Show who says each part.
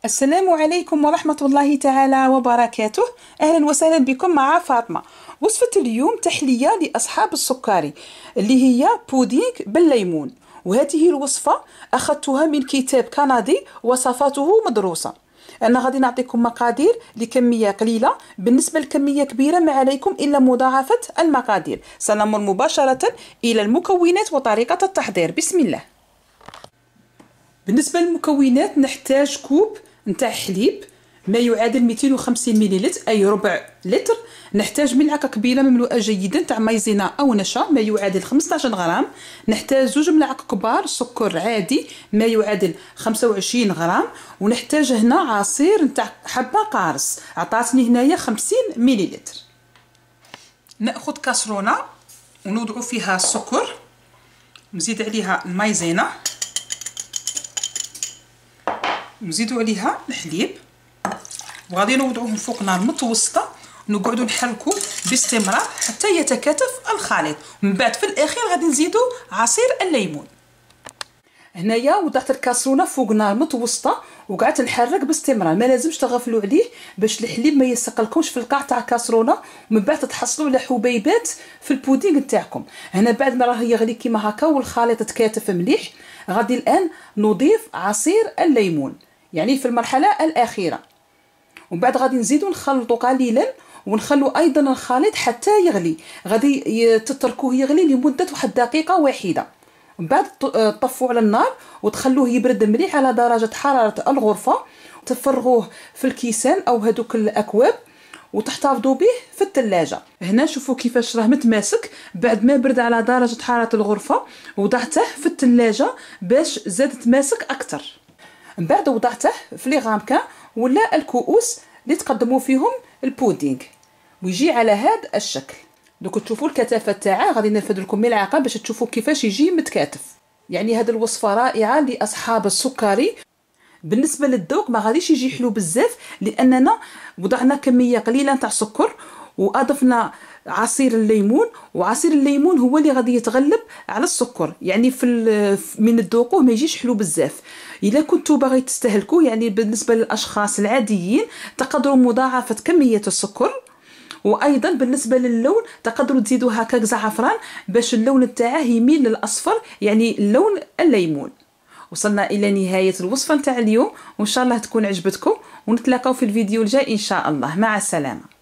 Speaker 1: السلام عليكم ورحمة الله تعالى وبركاته. أهلا وسهلا بكم مع فاطمة. وصفة اليوم تحلية لأصحاب السكري اللي هي بودينغ بالليمون، وهذه الوصفة أخذتها من كتاب كندي وصفاته مدروسة. أنا غادي نعطيكم مقادير لكمية قليلة، بالنسبة لكمية كبيرة ما عليكم إلا مضاعفة المقادير. سنمر مباشرة إلى المكونات وطريقة التحضير. بسم الله. بالنسبة للمكونات نحتاج كوب نتاع حليب ما يعادل 250 مليلتر أي ربع لتر. نحتاج ملعقة كبيرة مملوءة جيدا تاع مايزينا أو نشا ما يعادل 15 غرام. نحتاج 2 ملاعق كبار سكر عادي ما يعادل 25 غرام. ونحتاج هنا عصير نتاع حبة قارص عطاتني هنايا 50 مليلتر. نأخذ كاسرونة ونوضع فيها السكر، نزيد عليها المايزينا، نزيدوا عليها الحليب، وغادي نوضعوهم فوق نار متوسطه، نقعدوا نحركوا باستمرار حتى يتكاتف الخليط. من بعد في الاخير غادي نزيدوا عصير الليمون. هنايا وضعت الكاسرونه فوق نار متوسطه وقعدت نحرك باستمرار، ما لازمش تغفلوا عليه باش الحليب ما يسقلكمش في القاع تاع الكاسرونه، ومن بعد تحصلوا على حبيبات في البودينغ تاعكم. هنا بعد ما راه يغلي كيما هكا والخليط تكاتف مليح، غادي الان نضيف عصير الليمون يعني في المرحله الاخيره، ومن بعد غادي نزيدو نخلطوا قليلا ونخلوا ايضا الخليط حتى يغلي. غادي تتركوه يغلي لمده 1 دقيقه واحده، من بعد طفوا على النار وتخلوه يبرد مليح على درجه حراره الغرفه، تفرغوه في الكيسان او هذوك الاكواب وتحتفظوا به في الثلاجه. هنا شوفوا كيفاش راه متماسك بعد ما برد على درجه حراره الغرفه، وضعته في الثلاجه باش زاد تماسك اكثر. من بعد وضعته في لي غامكان ولا الكؤوس اللي تقدموا فيهم البودينغ، ويجي على هذا الشكل. دوك تشوفوا الكثافه تاعه، غادي نرفد لكم ملعقه باش تشوفوا كيفاش يجي متكاتف. يعني هذه الوصفه رائعه لاصحاب السكري. بالنسبه للذوق ما غاديش يجي حلو بزاف لاننا وضعنا كميه قليله تاع سكر واضفنا عصير الليمون، وعصير الليمون هو اللي غادي يتغلب على السكر، يعني من الذوقه ما يجيش حلو بزاف. الا كنتوا باغي تستهلكوا يعني بالنسبه للاشخاص العاديين تقدروا مضاعفه كميه السكر، وايضا بالنسبه للون تقدروا تزيدوا هكاك زعفران باش اللون تاعه يميل للاصفر يعني لون الليمون. وصلنا الى نهايه الوصفه نتاع اليوم، وان شاء الله تكون عجبتكم، ونتلاقاو في الفيديو الجاي ان شاء الله. مع السلامه.